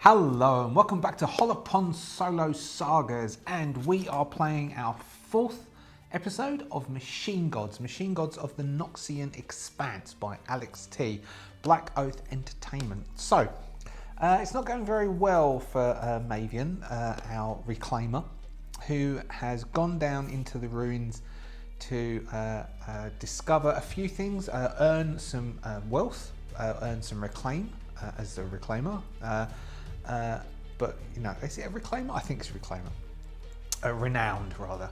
Hello and welcome back to Hollowponds Solo Sagas, and we are playing our fourth episode of Machine Gods of the Noxian Expanse by Alex T. Blackoath Entertainment. So, it's not going very well for Mavian, our reclaimer, who has gone down into the ruins to discover a few things, earn some wealth, earn some reclaim as a reclaimer. But, you know, is it a reclaimer? I think it's a reclaimer. Renowned, rather.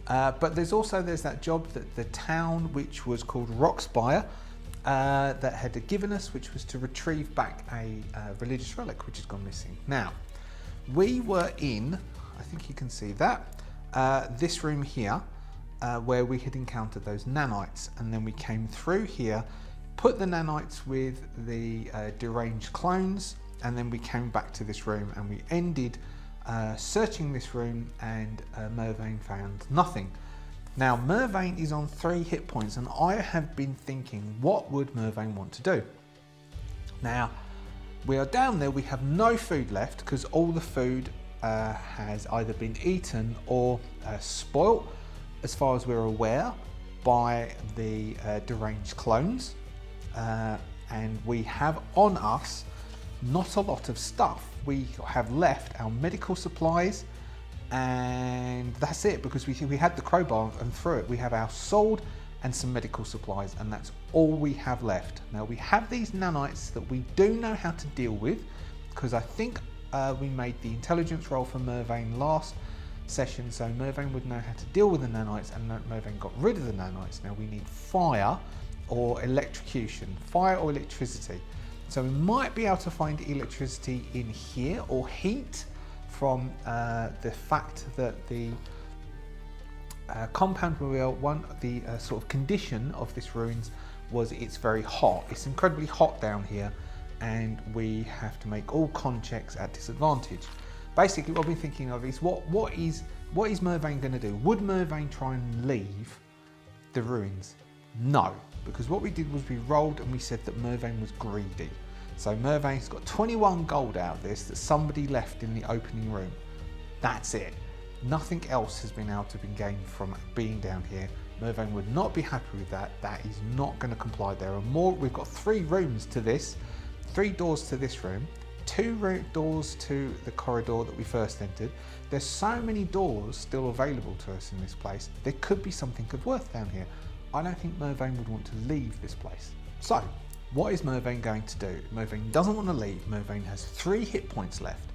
But there's that job that the town, which was called Roxspire, that had given us, which was to retrieve back a religious relic, which has gone missing. Now, we were in, I think you can see that, this room here, where we had encountered those nanites. And then we came through here, put the nanites with the deranged clones, and then we came back to this room and we ended searching this room, and Mervain found nothing. Now, Mervain is on 3 hit points, and I have been thinking, what would Mervain want to do? Now, we are down there, we have no food left because all the food has either been eaten or spoilt, as far as we're aware, by the deranged clones. And we have on us not a lot of stuff. We have left our medical supplies, and that's it, because we had the crowbar, and through it we have our sword and some medical supplies, and that's all we have left. Now, we have these nanites that we do know how to deal with, because I think we made the intelligence roll for Mervain last session, so Mervain would know how to deal with the nanites, and Mervain got rid of the nanites. Now we need fire or electrocution, fire or electricity. So we might be able to find electricity in here, or heat, from the fact that the compound where we are, the sort of condition of this ruins was it's very hot. It's incredibly hot down here, and we have to make all con checks at disadvantage. Basically, what I've been thinking of is what is Mervain going to do? Would Mervain try and leave the ruins? No, because what we did was we rolled and we said that Mervain was greedy. So Mervain's got 21 gold out of this that somebody left in the opening room. That's it. Nothing else has been able to be gained from being down here. Mervain would not be happy with that. That is not going to comply. There are more. We've got 3 rooms to this, 3 doors to this room, 2 doors to the corridor that we first entered. There's so many doors still available to us in this place. There could be something of worth down here. I don't think Mervain would want to leave this place. So, what is Mervain going to do? Mervain doesn't want to leave. Mervain has 3 hit points left.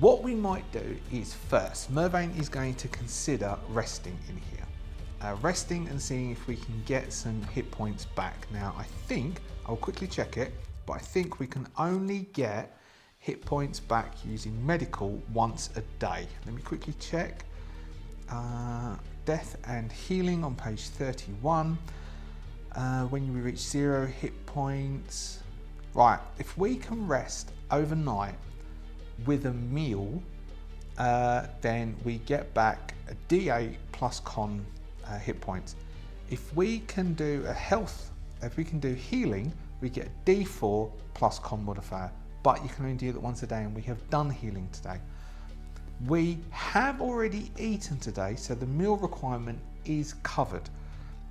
What we might do is, first, Mervain is going to consider resting in here. Resting and seeing if we can get some hit points back. Now, I think, I'll quickly check it, but I think we can only get hit points back using medical once a day. Let me quickly check. Death and healing on page 31. When you reach 0 hit points. Right, if we can rest overnight with a meal, then we get back a D8 plus con hit points. If we can do healing, we get a D4 plus con modifier, but you can only do that once a day, and we have done healing today. We have already eaten today, so the meal requirement is covered,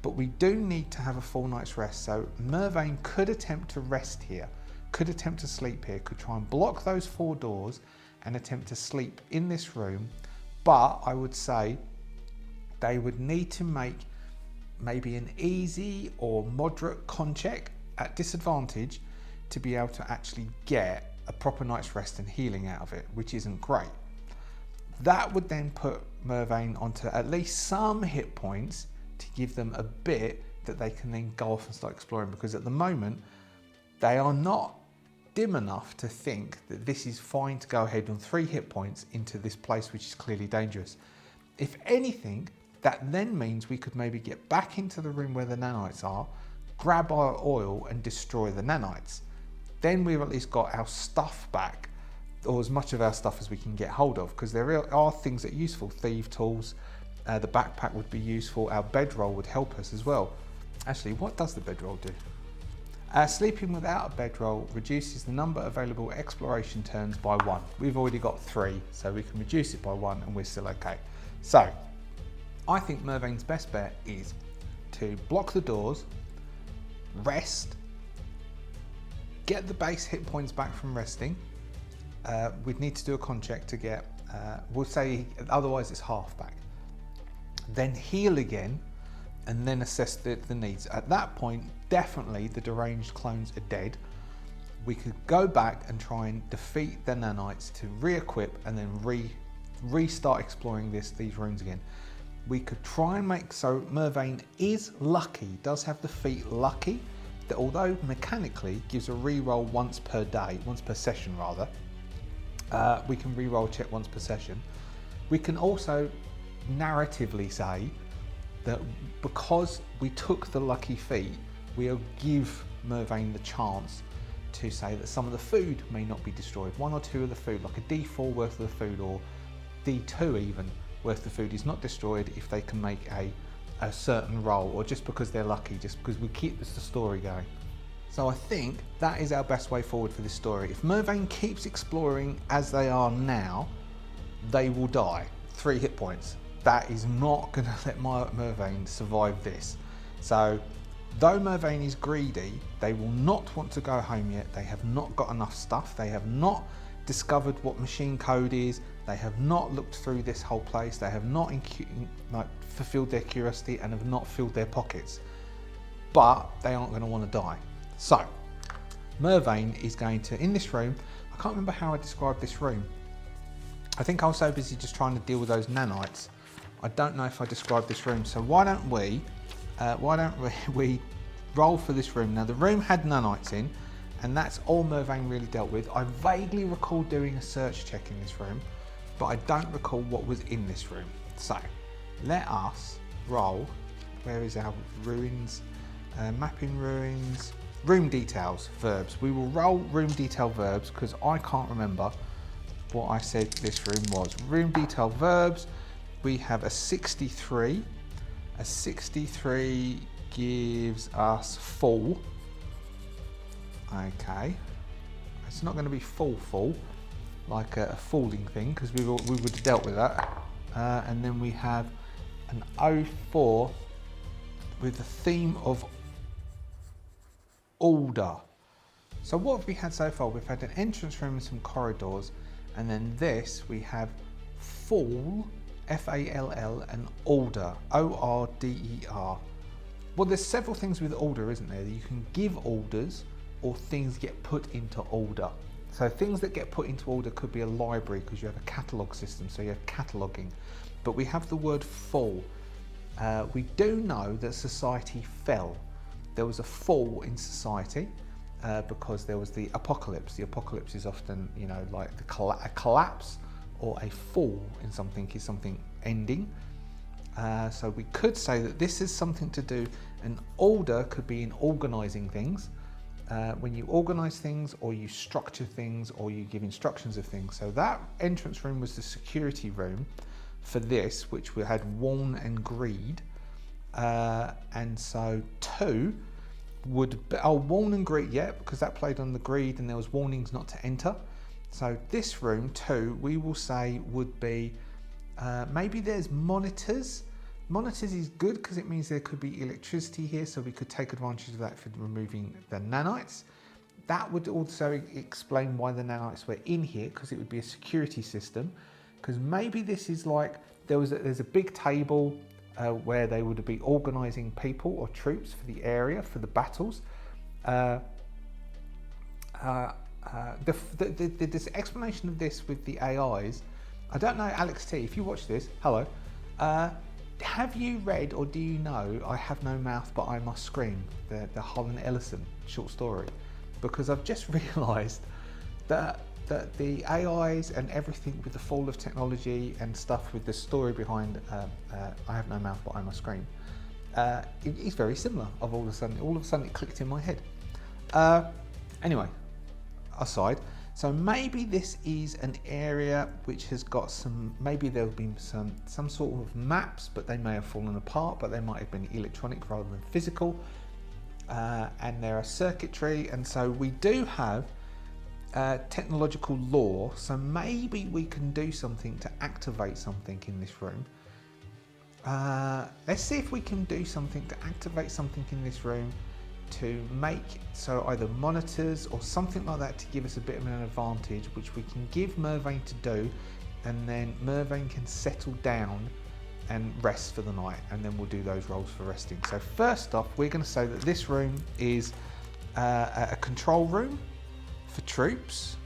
but we do need to have a full night's rest. So Mervain could attempt to rest here, could attempt to sleep here, could try and block those 4 doors and attempt to sleep in this room. But I would say they would need to make maybe an easy or moderate con check at disadvantage to be able to actually get a proper night's rest and healing out of it, which isn't great. That would then put Mervain onto at least some hit points to give them a bit that they can then go off and start exploring, because at the moment they are not dim enough to think that this is fine to go ahead on 3 hit points into this place which is clearly dangerous. If anything, that then means we could maybe get back into the room where the nanites are, grab our oil and destroy the nanites. Then we've at least got our stuff back, or as much of our stuff as we can get hold of, because there are things that are useful. Thief tools, the backpack would be useful, our bedroll would help us as well. Actually, what does the bedroll do? Sleeping without a bedroll reduces the number of available exploration turns by 1. We've already got 3, so we can reduce it by 1 and we're still okay. So, I think Mervain's best bet is to block the doors, rest, get the base hit points back from resting. We'd need to do a con check to get, we'll say, otherwise it's half back. Then heal again, and then assess the needs. At that point, definitely the deranged clones are dead. We could go back and try and defeat the nanites to re-equip and then restart exploring these runes again. We could try and make, so Mervain is lucky, does have the feat lucky, that although mechanically gives a re-roll once per day, once per session rather, we can re-roll check once per session. We can also narratively say that because we took the lucky feat, we'll give Mervain the chance to say that some of the food may not be destroyed. 1 or 2 of the food, like a D4 worth of the food, or D2 even worth of food, is not destroyed if they can make a certain roll, or just because they're lucky, just because we keep the story going. So I think that is our best way forward for this story. If Mervain keeps exploring as they are now, they will die. 3 hit points. That is not going to let Mervain survive this. So, though Mervain is greedy, they will not want to go home yet. They have not got enough stuff. They have not discovered what machine code is. They have not looked through this whole place. They have not fulfilled their curiosity and have not filled their pockets. But they aren't going to want to die. So, Mervain is going to, in this room, I can't remember how I described this room. I think I was so busy just trying to deal with those nanites. I don't know if I described this room, so why don't we roll for this room. Now the room had nanites in, and that's all Mervain really dealt with. I vaguely recall doing a search check in this room, but I don't recall what was in this room. So let us roll. Where is our ruins? Mapping ruins. Room details, verbs. We will roll room detail verbs because I can't remember what I said this room was. Room detail verbs. We have a 63. A 63 gives us full. Okay. It's not going to be full, like a falling thing, because we would have dealt with that. And then we have an 04 with the theme of order. So what have we had so far? We've had an entrance room and some corridors, and then this we have fall, F-A-L-L, and order, O-R-D-E-R. Well, there's several things with order, isn't there? You can give orders, or things get put into order. So things that get put into order could be a library, because you have a catalogue system, so you have cataloguing. But we have the word fall. We do know that society fell. There was a fall in society because there was the apocalypse. The apocalypse is often, you know, like a collapse or a fall in something is something ending. So we could say that this is something to do, an order could be in organising things. When you organise things, or you structure things, or you give instructions of things. So that entrance room was the security room for this, which we had warn and greed. And so 2 would be, warn and greed, yeah, because that played on the greed and there was warnings not to enter. So this room 2, we will say would be, maybe there's monitors. Monitors is good because it means there could be electricity here, so we could take advantage of that for removing the nanites. That would also explain why the nanites were in here, because it would be a security system. Because maybe this is like, there's a big table where they would be organising people or troops for the area, for the battles. This explanation of this with the AIs, I don't know, Alex T, if you watch this, hello. Have you read, or do you know, I Have No Mouth But I Must Scream, the Holland Ellison short story? Because I've just realised that the AIs and everything with the fall of technology and stuff with the story behind I Have No Mouth But I Must Scream, it is very similar. All of a sudden it clicked in my head. Anyway, aside, so maybe this is an area which has got some, maybe there have been some sort of maps, but they may have fallen apart, but they might have been electronic rather than physical. and there are circuitry, and so we do have technological lore, so maybe we can do something to activate something in this room. Let's see if we can do something to activate something in this room to make so either monitors or something like that to give us a bit of an advantage, which we can give Mervain to do, and then Mervain can settle down and rest for the night, and then we'll do those rolls for resting. So first off, we're going to say that this room is a control room for troops.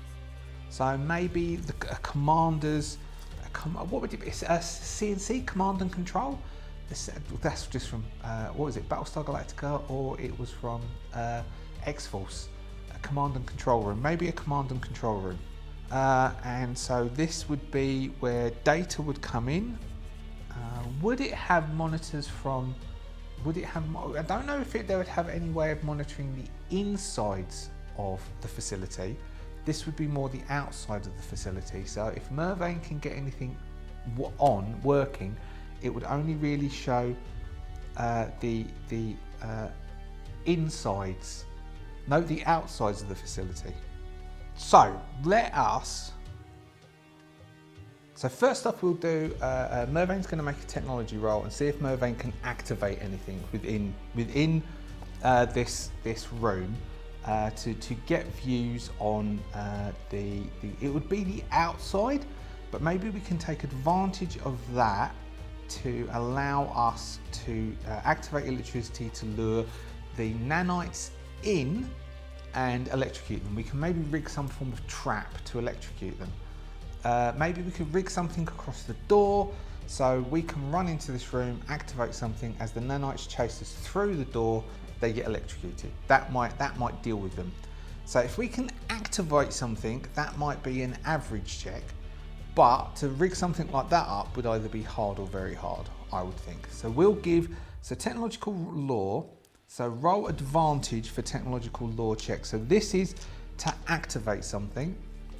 So maybe the commanders, what would it be? It's a CNC, command and control. That's just from what was it, Battlestar Galactica, or it was from X-Force. A command and control room, maybe a command and control room. And so this would be where data would come in. Would it have monitors from? Would it have? I don't know if they would have any way of monitoring the insides of the facility. This would be more the outside of the facility. So if Mervain can get anything working, it would only really show the insides, no, the outsides of the facility. So let us. So first off, we'll do. Mervain's going to make a technology roll and see if Mervain can activate anything within this room to get views on it would be the outside, but maybe we can take advantage of that to allow us to activate electricity to lure the nanites in and electrocute them. We can maybe rig some form of trap to electrocute them. Maybe we could rig something across the door so we can run into this room, activate something. As the nanites chase us through the door, they get electrocuted. That might deal with them. So if we can activate something, that might be an average check. But to rig something like that up would either be hard or very hard, I would think. So we'll give technological lore. So roll advantage for technological lore check. So this is to activate something.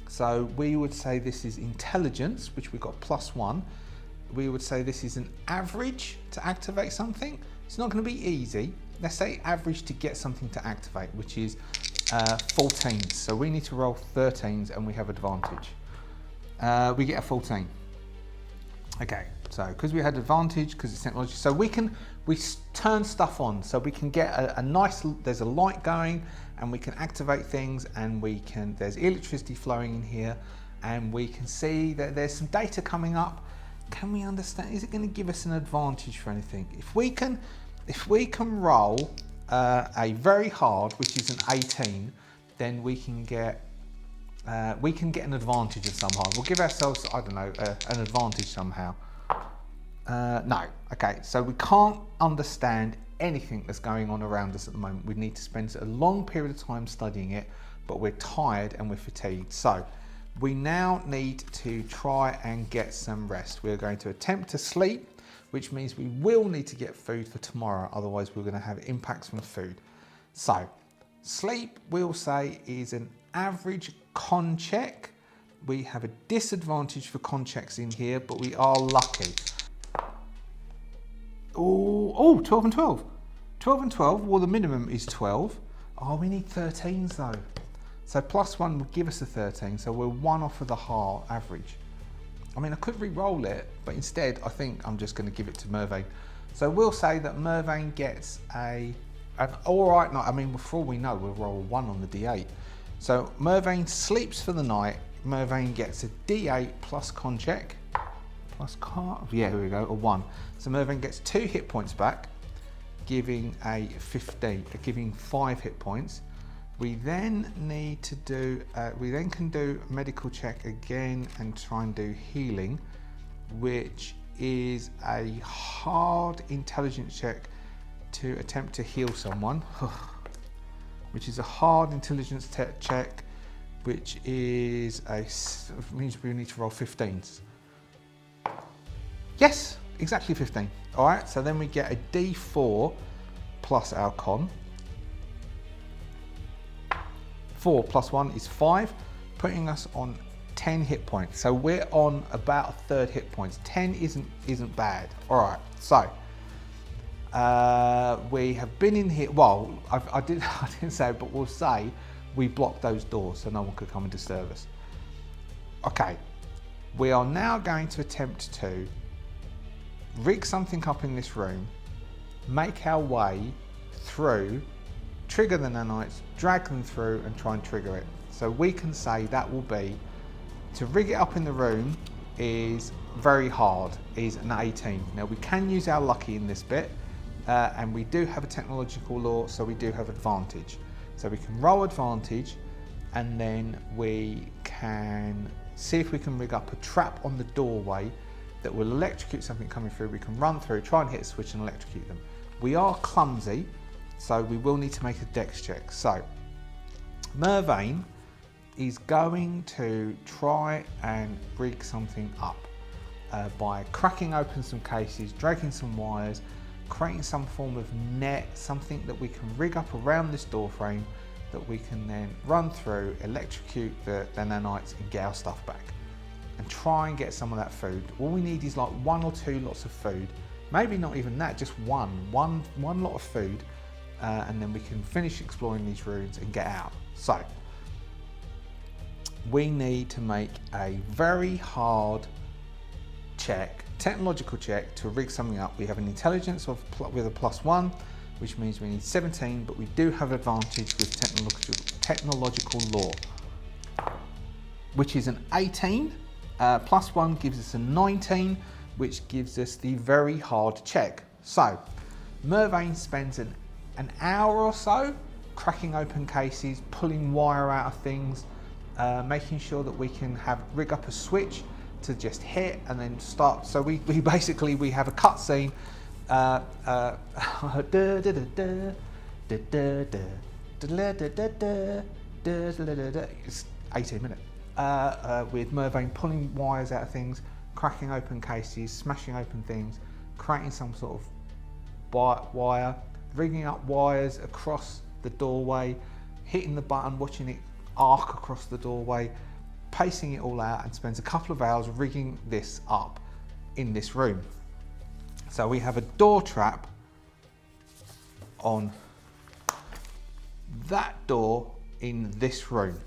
So we would say this is intelligence, which we got +1. We would say this is an average to activate something. It's not going to be easy. Let's say average to get something to activate, which is 14s. So we need to roll 13s and we have advantage. We get a 14. Okay, so because we had advantage, because it's technology, so we turn stuff on. So we can get a nice, there's a light going, and we can activate things, and there's electricity flowing in here, and we can see that there's some data coming up. Can we understand? Is it going to give us an advantage for anything? If we can roll a very hard, which is an 18, then we can get an advantage of some hard. We'll give ourselves, I don't know, an advantage somehow. No. Okay, so we can't understand anything that's going on around us at the moment. We need to spend a long period of time studying it, but we're tired and we're fatigued. So we now need to try and get some rest. We're going to attempt to sleep, which means we will need to get food for tomorrow. Otherwise, we're going to have impacts from food. So sleep, we'll say, is an average con check. We have a disadvantage for con checks in here, but we are lucky. Oh, 12 and 12. 12 and 12, well, the minimum is 12. Oh, we need 13s though. So +1 will give us a 13, so we're 1 off of the hard average. I mean, I could re-roll it, but instead I think I'm just going to give it to Mervain. So we'll say that Mervain gets an alright night. I mean, for all we know, we'll roll a 1 on the D8. So Mervain sleeps for the night. Mervain gets a D8 plus con check. Yeah, here we go, a 1. So Mervain gets 2 hit points back, giving a 15, giving 5 hit points. We then need to do, we then can do medical check again and try and do healing, which is a hard intelligence check to attempt to heal someone, which is a hard intelligence check, which is means we need to roll 15s. Yes, exactly 15. All right, so then we get a D4 plus our con. 4 plus 1 is 5, putting us on 10 hit points. So we're on about a third hit points. 10 isn't bad. All right, so We have been in here. Well, I didn't say, but we'll say we blocked those doors so no one could come and disturb us. Okay, we are now going to attempt to rig something up in this room, make our way through, trigger the nanites, drag them through, and try and trigger it. So we can say that will be, to rig it up in the room is very hard, is an 18. Now we can use our lucky in this bit, and we do have a technological law, so we do have advantage. So we can roll advantage, and then we can see if we can rig up a trap on the doorway that will electrocute something coming through. We can run through, try and hit a switch and electrocute them. We are clumsy, so we will need to make a dex check. So Mervain is going to try and rig something up by cracking open some cases, dragging some wires, creating some form of net, something that we can rig up around this door frame that we can then run through, electrocute the nanites and get our stuff back and try and get some of that food. All we need is like 1 or 2 lots of food, maybe not even that, just one lot of food, and then we can finish exploring these ruins and get out. So we need to make a very hard check, technological check, to rig something up. We have an intelligence with a +1, which means we need 17, but we do have advantage with technological law, which is an 18. +1 gives us a 19, which gives us the very hard check. So Mervain spends an hour or so cracking open cases, pulling wire out of things, making sure that we can rig up a switch to just hit and then start. So we basically have a cutscene. It's 18 minutes. With Mervain pulling wires out of things, cracking open cases, smashing open things, creating some sort of wire, rigging up wires across the doorway, hitting the button, watching it arc across the doorway, pacing it all out, and spends a couple of hours rigging this up in this room. So we have a door trap on that door in this room.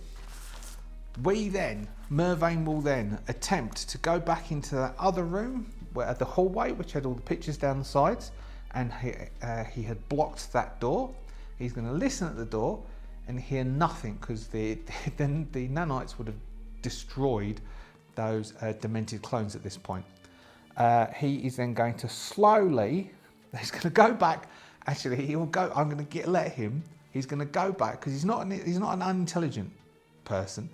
Mervain will then attempt to go back into that other room, where the hallway, which had all the pictures down the sides, and he had blocked that door. He's going to listen at the door and hear nothing, because the nanites would have destroyed those demented clones at this point. He is then going to slowly, he's going to go back. Actually, he will go. I'm going to let him. He's going to go back because he's not an unintelligent person.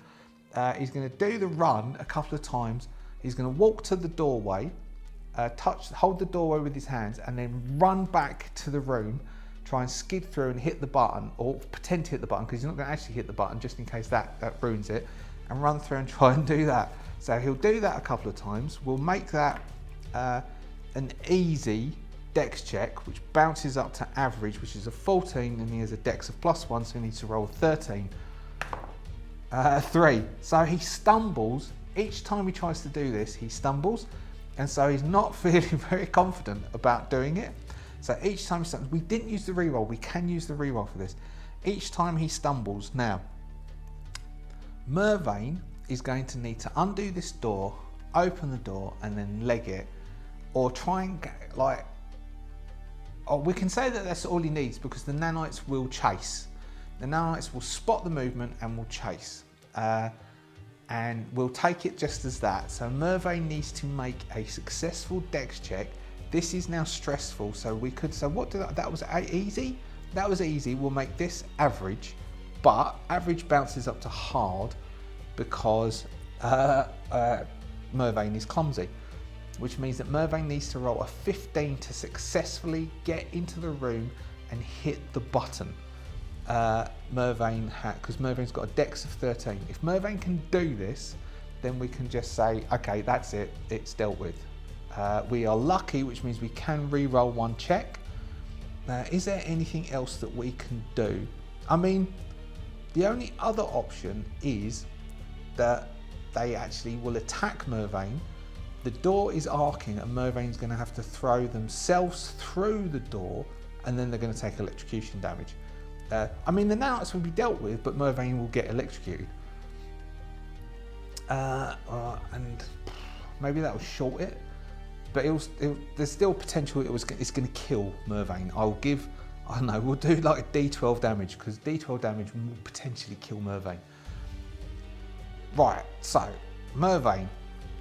He's going to do the run a couple of times. He's going to walk to the doorway, hold the doorway with his hands, and then run back to the room, try and skid through and hit the button, or pretend to hit the button, because he's not going to actually hit the button, just in case that ruins it, and run through and try and do that. So he'll do that a couple of times. We'll make that an easy dex check, which bounces up to average, which is a 14, and he has a dex of +1, so he needs to roll a 13. 3. So he stumbles. Each time he tries to do this, he stumbles, and so he's not feeling very confident about doing it. So each time he stumbles, we didn't use the reroll. We can use the reroll for this. Each time he stumbles. Now, Mervain is going to need to undo this door, open the door, and then leg it, or try and we can say that that's all he needs, because the nanites will chase. The nanites will spot the movement and will chase. And we'll take it just as that. So Mervain needs to make a successful dex check. This is now stressful, so that was easy? That was easy. We'll make this average, but average bounces up to hard because Mervain is clumsy, which means that Mervain needs to roll a 15 to successfully get into the room and hit the button. Because Mervain's got a dex of 13. If Mervain can do this, then we can just say, okay, that's it, it's dealt with. We are lucky, which means we can re-roll one check. Is there anything else that we can do? I mean, the only other option is that they actually will attack Mervain. the door is arcing and Mervain's going to have to throw themselves through the door, and then they're going to take electrocution damage. I mean, the nanites will be dealt with, but Mervain will get electrocuted. And maybe that will short it, but there's still potential it's going to kill Mervain. I don't know, we'll do like a D12 damage, because D12 damage will potentially kill Mervain. Right, so Mervain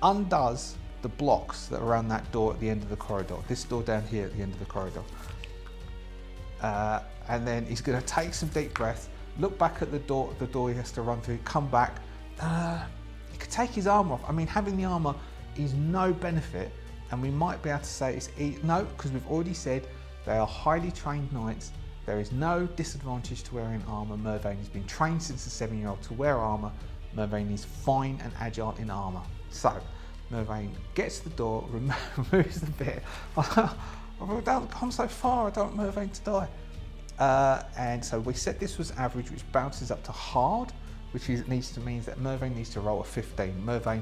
undoes the blocks that are around that door at the end of the corridor. This door down here at the end of the corridor. And then he's going to take some deep breaths, look back at the door he has to run through, come back. He could take his armor off. I mean, having the armor is no benefit, and we might be able to say no, because we've already said they are highly trained knights. There is no disadvantage to wearing armor. Mervain has been trained since a 7-year-old to wear armor. Mervain is fine and agile in armor. So Mervain gets the door, removes the bit. I've come so far, I don't want Mervain to die. And so we said this was average, which bounces up to hard, which means that Mervain needs to roll a 15. Mervain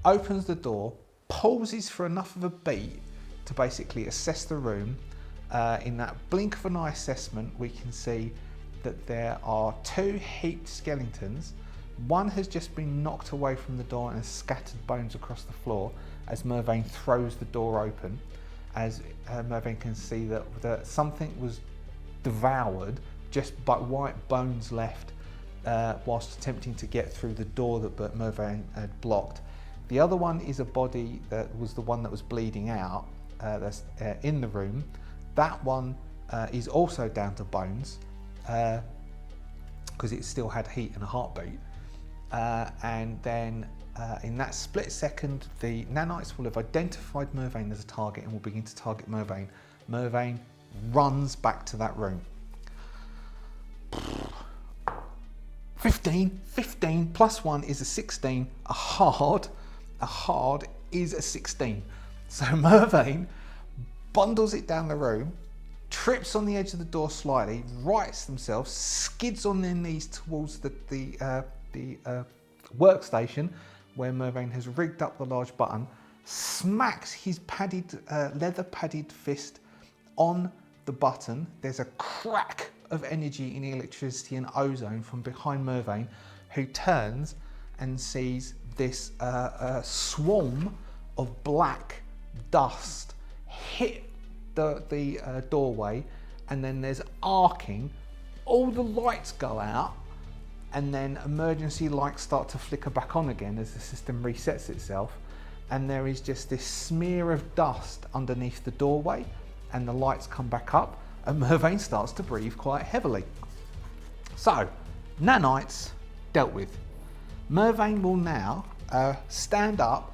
opens the door, pauses for enough of a beat to basically assess the room. In that blink of an eye assessment, we can see that there are 2 heaped skeletons. One has just been knocked away from the door and has scattered bones across the floor as Mervain throws the door open. As Mervain can see that something was devoured, just but white bones left, whilst attempting to get through the door that Mervain had blocked. The other one is a body that was the one that was bleeding out, that's in the room. That one is also down to bones, because it still had heat and a heartbeat. And then in that split second, the nanites will have identified Mervain as a target and will begin to target Mervain. Mervain runs back to that room. 15 plus 1 is a 16. A hard is a 16. So Mervain bundles it down the room, trips on the edge of the door slightly, rights themselves, skids on their knees towards the workstation where Mervain has rigged up the large button, smacks his leather padded fist on the button. There's a crack of energy in electricity and ozone from behind Mervain, who turns and sees this swarm of black dust hit the doorway, and then there's arcing. All the lights go out, and then emergency lights start to flicker back on again as the system resets itself, and there is just this smear of dust underneath the doorway, and the lights come back up, and Mervain starts to breathe quite heavily. So, nanites dealt with. Mervain will now stand up,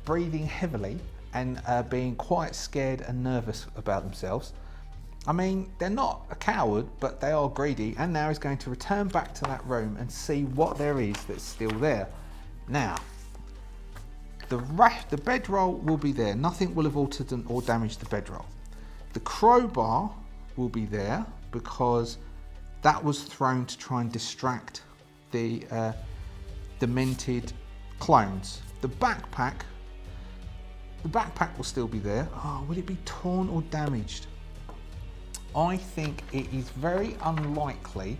breathing heavily, and being quite scared and nervous about themselves. I mean, they're not a coward, but they are greedy, and now he's going to return back to that room and see what there is that's still there. Now, the bedroll will be there. Nothing will have altered or damaged the bedroll. The crowbar will be there because that was thrown to try and distract the demented clones. The backpack will still be there. Oh, will it be torn or damaged? I think it is very unlikely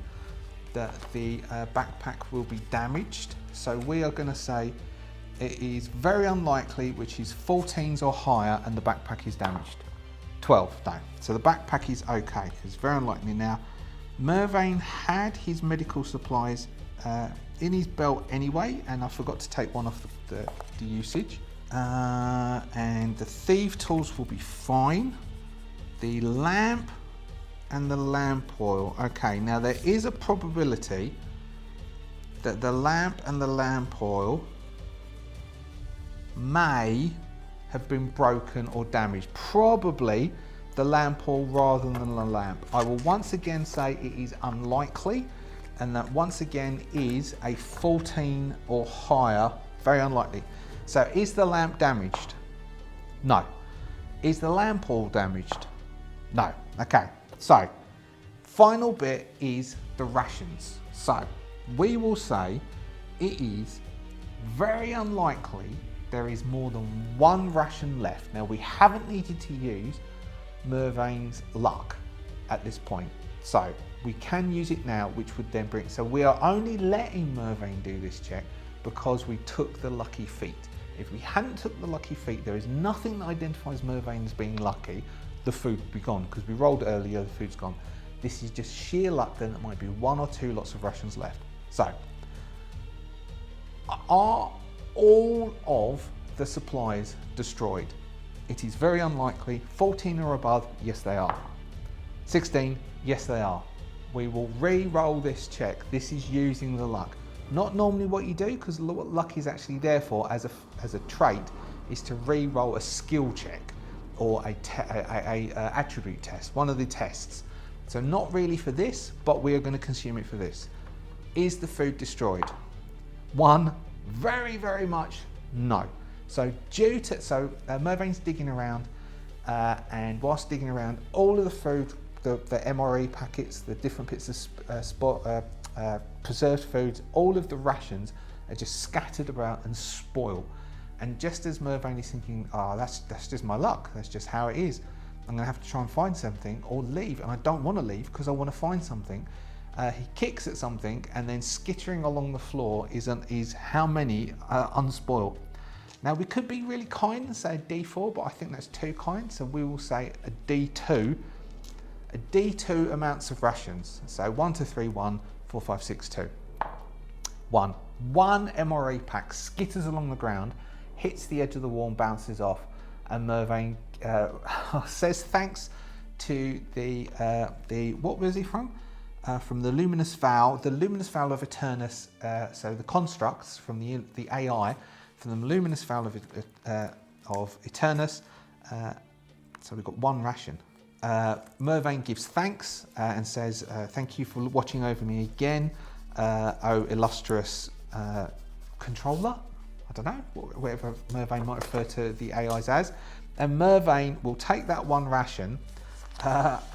that the backpack will be damaged. So we are going to say it is very unlikely, which is 14s or higher, and the backpack is damaged. 12, no. So the backpack is okay. It's very unlikely. Now, Mervain had his medical supplies in his belt anyway, and I forgot to take one off the usage. And the thief tools will be fine. The lamp and the lamp oil. Okay, now there is a probability that the lamp and the lamp oil may have been broken or damaged. Probably the lamp oil rather than the lamp. I will once again say it is unlikely, and that once again is a 14 or higher, very unlikely. So is the lamp damaged? No. Is the lamp oil damaged? No. Okay, so final bit is the rations. So we will say it is very unlikely there is more than one ration left. Now, we haven't needed to use Mervain's luck at this point, so we can use it now, which would then bring, so we are only letting Mervain do this check because we took the lucky feat. If we hadn't took the lucky feat, there is nothing that identifies Mervain as being lucky. The food would be gone because we rolled earlier, the food's gone. This is just sheer luck, then there might be 1 or 2 lots of rations left. So, are all of the supplies destroyed? It is very unlikely. 14 or above, yes they are. 16, yes they are. We will re-roll this check. This is using the luck. Not normally what you do, because what luck is actually there for as a trait is to re-roll a skill check or a attribute test, one of the tests. So not really for this, but we are going to consume it for this. Is the food destroyed? 1, very, very much no. So Mervain's digging around, and whilst digging around, all of the food, the MRE packets, the different bits of preserved foods, all of the rations are just scattered about and spoil. And just as Mervain is thinking, that's just my luck, that's just how it is, I'm gonna have to try and find something or leave, and I don't want to leave because I want to find something. He kicks at something, and then skittering along the floor is how many unspoiled. Now we could be really kind and say a D4, but I think that's too kind, so we will say a D2. A D2 amounts of rations. So 1, 2, 3, 1, 4, 5, 6, 2. 1 MRE pack skitters along the ground, hits the edge of the wall and bounces off, and Mervain says thanks to the what was he from? From the Luminous Vow, the Luminous Vow of Eternus, so the constructs from the AI, from the Luminous Vow of Eternus, so we've got 1 ration. Mervain gives thanks and says, thank you for watching over me again, oh illustrious controller, I don't know, whatever Mervain might refer to the AIs as, and Mervain will take that 1 ration,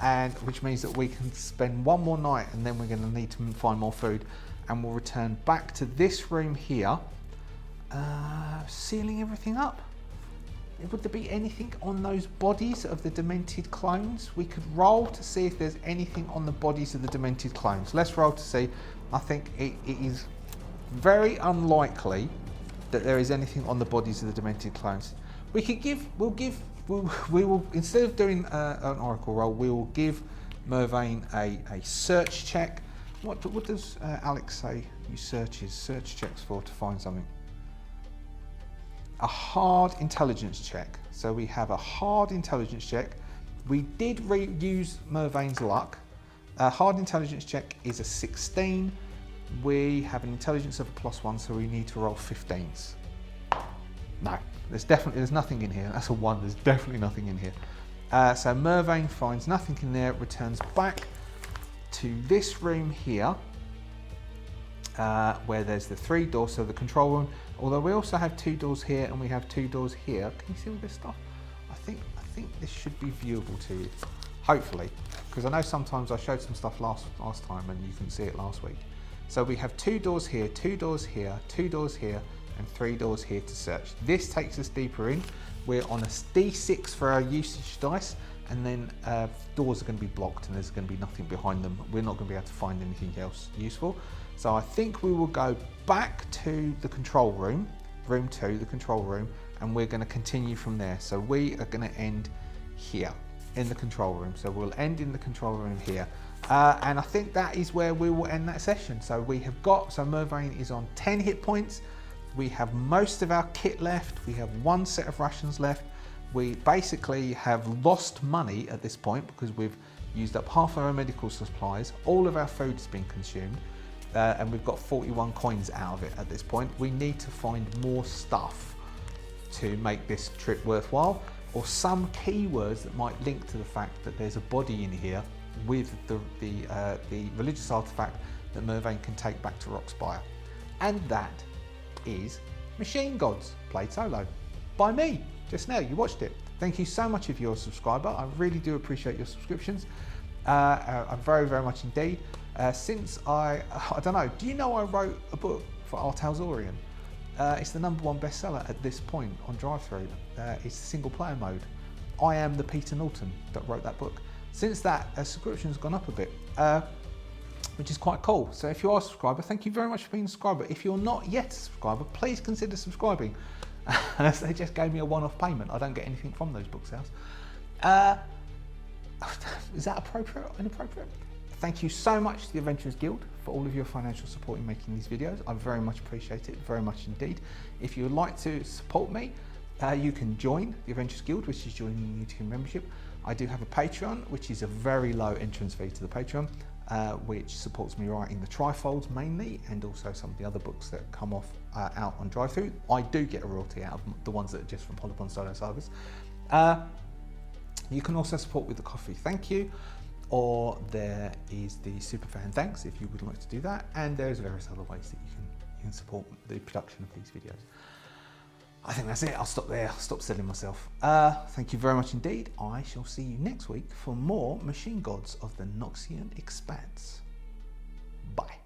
and which means that we can spend 1 more night, and then we're going to need to find more food, and we'll return back to this room here, sealing everything up. Would there be anything on those bodies of the demented clones? We could roll to see if there's anything on the bodies of the demented clones. Let's roll to see. I think it is very unlikely that there is anything on the bodies of the demented clones. We will instead of doing an oracle roll, we will give Mervain a search check. What does Alex say you search checks for to find something? A hard intelligence check. So we have a hard intelligence check. We did use Mervain's luck. A hard intelligence check is a 16. We have an intelligence of a +1, so we need to roll 15s. No, there's nothing in here. That's a 1. There's definitely nothing in here. So Mervain finds nothing in there. Returns back to this room here, where there's the 3 doors, so the control room. Although we also have 2 doors here, and we have 2 doors here. Can you see all this stuff? I think this should be viewable to you, hopefully, because I know sometimes I showed some stuff last time and you couldn't see it last week. So we have 2 doors here, 2 doors here, 2 doors here, and 3 doors here to search. This takes us deeper in. We're on a D6 for our usage dice, and then doors are going to be blocked, and there's going to be nothing behind them. We're not going to be able to find anything else useful. So I think we will go back to the control room, room 2, the control room, and we're going to continue from there. So we are going to end here in the control room. So we'll end in the control room here. And I think that is where we will end that session. So we have got, so Mervain is on 10 hit points. We have most of our kit left. We have 1 set of rations left. We basically have lost money at this point because we've used up half of our medical supplies. All of our food has been consumed. And we've got 41 coins out of it at this point. We need to find more stuff to make this trip worthwhile, or some keywords that might link to the fact that there's a body in here with the religious artifact that Mervain can take back to Rockspire. And that is Machine Gods, played solo by me just now. You watched it. Thank you so much if you're a subscriber. I really do appreciate your subscriptions. Very, very much indeed. Since I don't know, do you know I wrote a book for Artalzorian? It's the #1 bestseller at this point on drive-thru. It's single player mode. I am the Peter Norton that wrote that book. Since that, subscription's gone up a bit, which is quite cool. So if you are a subscriber, thank you very much for being a subscriber. If you're not yet a subscriber, please consider subscribing. As they just gave me a one-off payment. I don't get anything from those book sales. Is that appropriate or inappropriate? Thank you so much to the Adventurers Guild for all of your financial support in making these videos. I very much appreciate it, very much indeed. If you would like to support me, you can join the Adventurers Guild, which is joining the YouTube membership. I do have a Patreon, which is a very low entrance fee to the Patreon, which supports me writing the trifolds mainly, and also some of the other books that come off out on drive-thru. I do get a royalty out of the ones that are just from Hollowponds Solo Sagas. You can also support with the coffee thank you, or there is the superfan thanks if you would like to do that, and there's various other ways that you can support the production of these videos. I think that's it. I'll stop there. I'll stop selling myself. Thank you very much indeed. I shall see you next week for more Machine Gods of the Noxian Expanse. Bye.